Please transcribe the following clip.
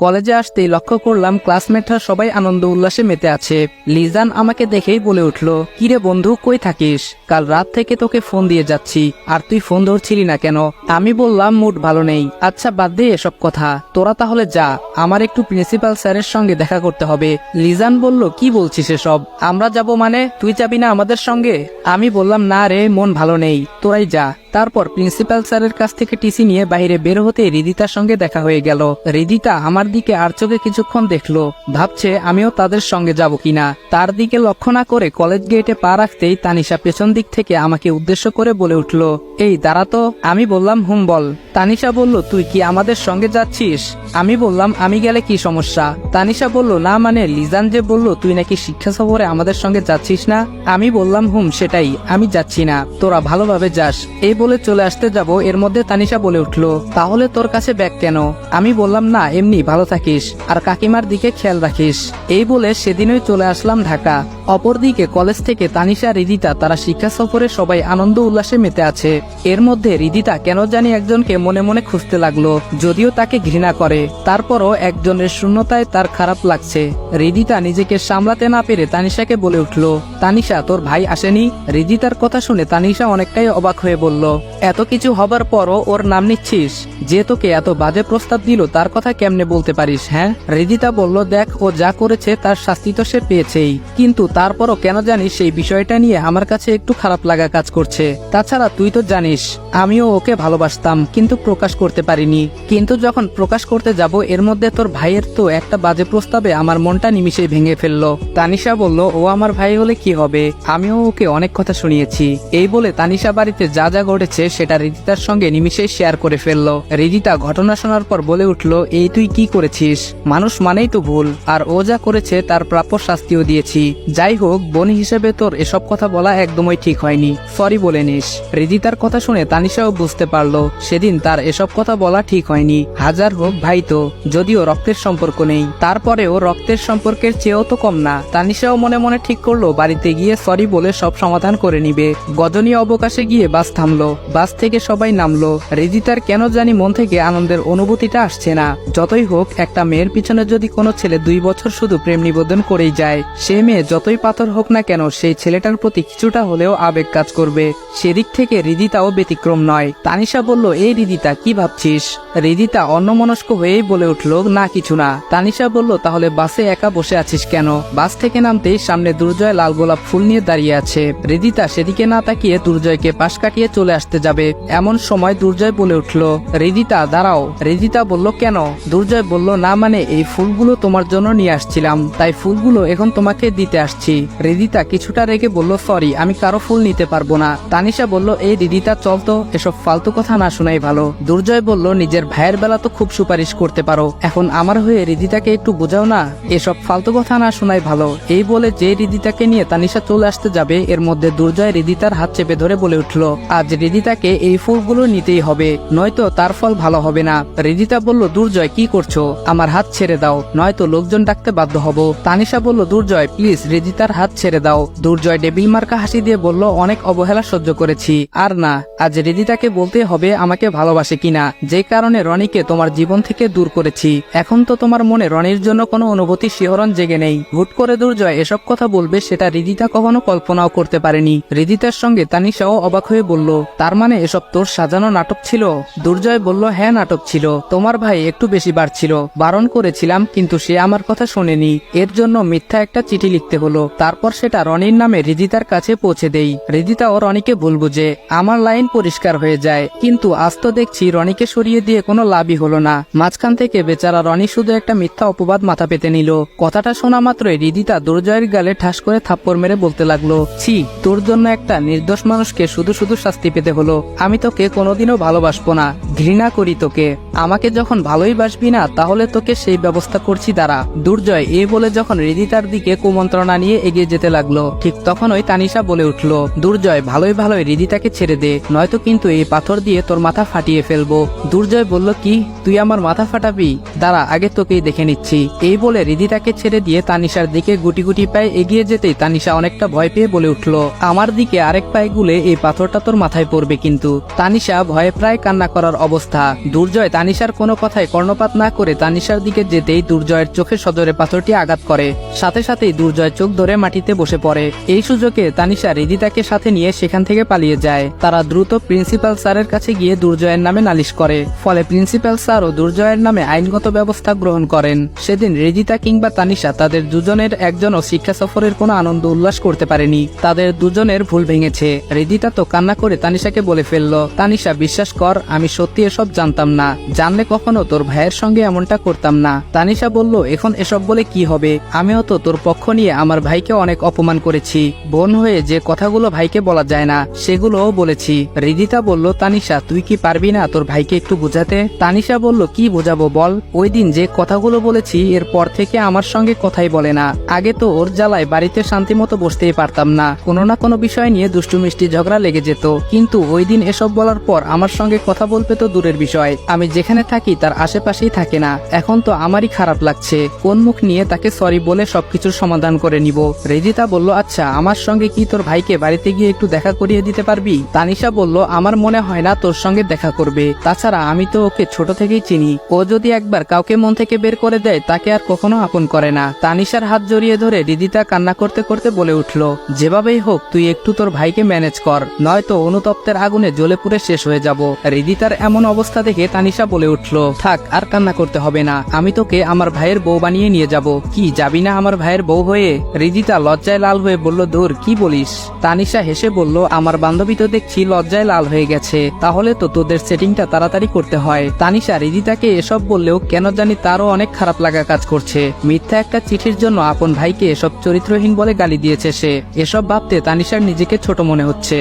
কলেজে আসতেই লক্ষ্য করলাম ক্লাসমেটরা সবাই আনন্দ উল্লাসে মেতে আছে। লিজান আমাকে দেখেই বলে উঠল, কিরে বন্ধু, কই থাকিস? কাল রাত থেকে তোকে ফোন দিয়ে যাচ্ছি, আর তুই ফোন ধরছিলি না কেন? আমি বললাম মুড ভালো নেই। আচ্ছা বাদ দে এসব কথা, তোরা তাহলে যা, আমার একটু প্রিন্সিপাল স্যারের সঙ্গে দেখা করতে হবে। লিজান বলল, কি বলছিস এসব? আমরা যাব মানে? তুই যাবি না আমাদের সঙ্গে? আমি বললাম, না রে, মন ভালো নেই, তোরাই যা। তারপর প্রিন্সিপাল স্যারের কাছ থেকে টিসি নিয়ে বাইরে বের হতে হৃদিতার সঙ্গে দেখা হয়ে গেল। হৃদিতা আমার দিকে আর চোখে কিছুক্ষণ দেখলো, ভাবছে আমিও তাদের সঙ্গে যাব কিনা। তার দিকে লক্ষ্য না করে কলেজ গেটে পা রাখতেই তানিশা পেছন দিক থেকে আমাকে উদ্দেশ্য করে বলে উঠল, এই দাঁড়া তো। আমি বললাম, হুম বল। তানিশা বলল, তুই কি আমাদের সঙ্গে যাচ্ছিস? আমি বললাম, আমি গেলে কি সমস্যা? তানিশা বলল, না মানে লিজান যে বলল তুই নাকি শিক্ষা সফরে আমাদের সঙ্গে যাচ্ছিস না। আমি বললাম, হুম সেটাই, আমি যাচ্ছি না, তোরা ভালোভাবে যাস। এই বলে চলে আসতে যাব, এর মধ্যে তানিশা বলে উঠল, তাহলে তোর কাছে ব্যাগ কেন? আমি বললাম, না এমনি, ভালো থাকিস আর কাকিমার দিকে খেয়াল রাখিস। এই বলে সেদিনই চলে আসলাম ঢাকা। অপরদিকে কলেজ থেকে তানিশা, হৃদিতা তারা শিক্ষা সফরে সবাই আনন্দ উল্লাসে মেতে আছে। এর মধ্যে হৃদিতা কেন জানি একজনকে মনে মনে খুঁজতে লাগলো, যদিও তাকে ঘৃণা করে, তারপরও একজনের শূন্যতায় তার খারাপ লাগছে। হৃদিতা নিজেকে সামলাতে না পেরে তানিশাকে বলে উঠল, তানিশা তোর ভাই আসেনি? হৃদিতার কথা শুনে তানিশা অনেকটাই অবাক হয়ে বলল, এত কিছু হবার পরও ওর নাম নিচ্ছিস? যে তোকে এত বাজে প্রস্তাব দিল তার কথা কেমনে বলতে পারিস? হ্যাঁ। হৃদিতা বলল, দেখ ও যা করেছে তার শাস্তি তো সে পেয়েছেই, কিন্তু তারপরও কেন জানিস সেই বিষয়টা নিয়ে আমার কাছে একটু খারাপ লাগা কাজ করছে। তাছাড়া তুই তো জানিস আমিও ওকে ভালোবাসতাম, কিন্তু প্রকাশ করতে পারিনি। কিন্তু যখন প্রকাশ করতে যাব এর মধ্যে তোর ভাইয়ের তো একটা বাজে প্রস্তাবে আমার মনটা নিমিষেই ভেঙে ফেললো। তানিশা বলল, ও আমার ভাই হলে কি হবে, আমিও ওকে অনেক কথা শুনিয়েছি। এই বলে তানিশা বাড়িতে যা যা ঘটেছে সেটা হৃদিতার সঙ্গে নিমিষেই শেয়ার করে ফেললো। হৃদিতা ঘটনা শোনার পর বলে উঠল, এই তুই কি করেছিস? মানুষ মানেই তো ভুল, আর ও যা করেছে তার প্রাপ্য শাস্তিও দিয়েছি। যাই হোক, বোন হিসেবে তোর এসব কথা বলা একদমই ঠিক হয়নি, সরি বলে নিস। হৃদিতার কথা শুনে তানিশাও বুঝতে পারলো সেদিন তার এসব কথা বলা ঠিক হয়নি। হাজার হোক ভাই তো, যদিও রক্তের সম্পর্ক নেই, তারপরেও রক্তের সম্পর্কের চেয়েও তো কম না। তানিশাও মনে মনে ঠিক করলো বাড়িতে গিয়ে সরি বলে সব সমাধান করে নিবে। গজনী অবকাশে গিয়ে বাস থামলো, বাস থেকে সবাই নামলো। হৃদিতার কেন জানি মন থেকে আনন্দের অনুভূতিটা আসছে না। যতই হোক, একটা মেয়ের পিছনে যদি কোনো ছেলে 2 বছর শুধু প্রেম নিবেদন করেই যায়, সে মেয়ে যতই পাথর হোক না কেন সেই ছেলেটার প্রতি কিছুটা হলেও আবেগ কাজ করবে। সেদিক থেকে হৃদিতাও ব্যতিক্রম নয়। তানিশা বলল, এই হৃদিতা কি ভাবছিস? হৃদিতা অন্যমনস্ক হয়েই বলে উঠল, না কিছু না। তানিশা বলল, তাহলে বাসে একা বসে আছিস কেন? বাস থেকে নামতেই সামনে দুর্জয় লাল গোলাপ ফুল নিয়ে দাঁড়িয়ে আছে। হৃদিতা সেদিকে না তাকিয়ে দুর্জয়কে পাশ কাটিয়ে চলে আসতে যাবে, এমন সময় দুর্জয় বলে উঠল, হৃদিতা দাঁড়াও। হৃদিতা বলল, কেন? দুর্জয় বলল, না মানে এই ফুলগুলো তোমার জন্য নিয়ে আসছিলাম, তাই ফুলগুলো এখন তোমাকে দিতে আসছি। হৃদিতা কিছুটা রেগে বলল, সরি, আমি কারো ফুল নিতে পারবো না। তানিশা বলল, এই হৃদিতা চল তো, এসব ফালতু কথা না শোনাই ভালো। দুর্জয় বলল, নিজের ভাইয়ের বেলা তো খুব সুপারিশ করতে পারো, এখন আমার হয়ে হৃদিতাকে একটু বোঝাও না, এসব ফালতু কথা না শোনাই ভালো। এই বলে যে হৃদিতাকে নিয়ে তানিশা চলে আসতে যাবে, এর মধ্যে দুর্জয় হৃদিতার হাত চেপে ধরে বলে উঠল, আজ হৃদিতাকে এই ফুলগুলো নিতেই হবে, নয়তো তার ফল ভালো হবে না। হৃদিতা বলল, দুর্জয় কি করছো? আমার হাত ছেড়ে দাও, নয়তো লোকজন ডাকতে বাধ্য হব। তানিশা বলল, দুর্জয় প্লিজ হৃদিতার হাত ছেড়ে দাও। দুর্জয় ডেবিল মার্কা হাসি দিয়ে বলল, অনেক অবহেলা সহ্য করেছি, আর না, আজ হৃদিতাকে বলতে হবে আমাকে ভালোবাসে কিনা, যে কারণে রনিকে তোমার জীবন থেকে দূর করেছি। এখন তো তোমার মনে রনির জন্য কোনো অনুভূতি শিহরণ জেগে নেই। হুট করে দুর্জয় এসব কথা বলবে সেটা হৃদিতা কখনো কল্পনাও করতে পারেনি। হৃদিতার সঙ্গে তানিশাও অবাক হয়ে বলল, তার মানে এসব তোর সাজানো নাটক ছিল? দুর্জয় বলল, হ্যাঁ নাটক ছিল, তোমার ভাই একটু বেশি বাড়ছিল, বারণ করেছিলাম কিন্তু সে আমার কথা শোনেনি, এর জন্য মিথ্যা একটা চিঠি লিখতে হলো, তারপর সেটা রনির নামে হৃদিতার কাছে পৌঁছে দেই। হৃদিতা ও রনিকে বলবো যে আমার লাইন পরিষ্কার হয়ে যায়, কিন্তু আজ তো দেখছি রনিকে সরিয়ে দিয়ে কোনো লাভই হলো না। মাঝখান থেকে বেচারা রনি শুধু একটা মিথ্যা অপবাদ মাথা পেতে নিল। কথাটা শোনা মাত্রই হৃদিতা দুর্জয়ের গালে ঠাস করে থাপ্পড় মেরে বলতে লাগলো, ছি, তোর জন্য একটা নির্দোষ মানুষকে শুধু শুধু শাস্তি পেতে হলো। আমি তোকে কোনোদিনও ভালোবাসবো না, ঘৃণা করি তোকে। আমাকে যখন ভালোই বাসবি না তাহলে তোকে সেই ব্যবস্থা করছি দাঁড়া। দুর্জয় এই বলে যখন হৃদিতার দিকে কুমন্ত্রণা নিয়ে নিয়ে এগিয়ে যেতে লাগলো। ঠিক তখনই তানিশা বলে উঠল, দুর্জয় ভালোই ভালোই হৃদিতাকে ছেড়ে দে, নয়তো কিন্তু এই পাথর দিয়ে তোর মাথা ফাটিয়ে ফেলবো। দুর্জয় বলল, কি তুই আমার মাথা ফাটাবি? দাঁড়া, আগে তোকেই দেখে নিচ্ছি। এই বলে হৃদিতাকে ছেড়ে দিয়ে তানিশার দিকে গুটি গুটি পায়ে এগিয়ে যেতেই তানিশা অনেকটা ভয় পেয়ে বলে উঠল, আমার দিকে আরেক পায়ে গুলে এই পাথরটা তোর মাথায় পড়বে কিন্তু। তানিশা ভয়ে প্রায় কান্না করার অবস্থা। দুর্জয় তানিশার কোনো কথায় কর্ণপাত না করে তানিশার দিকে যেতেই দুর্জয়ের চোখে সজোরে পাথরটি আঘাত করে। সাথে সাথেই দুর্জয় চোখ ধরে মাটিতে বসে পড়ে। এই সুযোগে তানিশা হৃদিতাকে সাথে নিয়ে সেখান থেকে পালিয়ে যায়। তারা দ্রুত প্রিন্সিপাল স্যারের কাছে গিয়ে দুর্জয়ের নামে নালিশ করে। ফলে প্রিন্সিপাল স্যারও দুর্জয়ের নামে আইনগত ব্যবস্থা গ্রহণ করেন। সেদিন হৃদিতা কিংবা তানিশা তাদের দুজনের একজনও শিক্ষা সফরের কোনো আনন্দ উল্লাস করতে পারেনি। তাদের দুজনের ভুল ভেঙেছে। হৃদিতা তো কান্না করে তানিশাকে বলে ফেলল, তানিশা বিশ্বাস কর, আমি সত্যি এসব জানতাম না, জানলে কখনো তোর ভাইয়ের সঙ্গে এমনটা করতাম না। তানিশা বলল, এখন এসব বলে কি হবে, আমিও তো তোর পক্ষ নিয়ে আমার ভাইকে অনেক অপমান করেছি, বোন হয়ে যে কথাগুলো ভাইকে বলা যায় না সেগুলোও বলেছি। হৃদিতা বলল, তানিশা তুই কি পারবি না তোর ভাইকে একটু বোঝাতে? তানিশা বলল, কি বোঝাবো বল, ওই দিন যে কথাগুলো বলেছি এরপর থেকে আমার সঙ্গে কথাই বলে না। আগে তো ওর জ্বালায় বাড়িতে শান্তি মতো বসতেই পারতাম না, কোনো না কোনো বিষয় নিয়ে দুষ্টু মিষ্টি ঝগড়া লেগে যেত, কিন্তু ওই দিন এসব বলার পর আমার সঙ্গে কথা বলতে তো দূরের বিষয়, আমি যেখানে থাকি তার আশেপাশেই থাকে না। এখন তো আমারই খারাপ লাগছে, কোন মুখ নিয়ে তাকে সরি বলে সবকিছুর সমাধান করে নিব। হৃদিতা বলল, আচ্ছা আমার সঙ্গে কি তোর ভাইকে বাড়িতে গিয়ে একটু দেখা করিয়ে দিতে পারবি? তানিশা বলল, আমার মনে হয় না তোর সঙ্গে দেখা করবে, তাছাড়া আমি তো ওকে ছোট থেকেই চিনি, ও যদি একবার কাউকে মন থেকে বের করে দেয় তাকে আর কখনো আপন করে না। তানিশার হাত জড়িয়ে ধরে হৃদিতা কান্না করতে করতে বলে উঠল, যেভাবেই হোক তুই একটু তোর ভাইকে ম্যানেজ কর, নয়তো অনুতপ্তের আগুনে জ্বলে পুড়ে শেষ হয়ে যাব। হৃদিতার এমন অবস্থা দেখে তানিশা বলে উঠল, থাক আর কান্না করতে হবে না, আমি তোকে আমার ভাইয়ের বউ বানিয়ে নিয়ে যাব। কি যাবি না আমার ভাইয়ের বউ হয়ে? হৃদিতা লজ্জায় লাল হয়ে বলল, দূর, কি বলিস? তানিশা হেসে বলল, আমার বান্ধবী তো দেখছি লজ্জায় লাল হয়ে গেছে, তাহলে তো তোদের সেটিংটা তাড়াতাড়ি করতে হয়। তানিশা হৃদিতাকে এসব বললেও কেন জানি তারও অনেক খারাপ লাগা কাজ করছে। মিথ্যা একটা চিঠির জন্য আপন ভাইকে এসব চরিত্রহীন বলে গালি দিয়েছে সে। এসব ভাবতে তানিশার নিজেকে ছোট মনে হচ্ছে।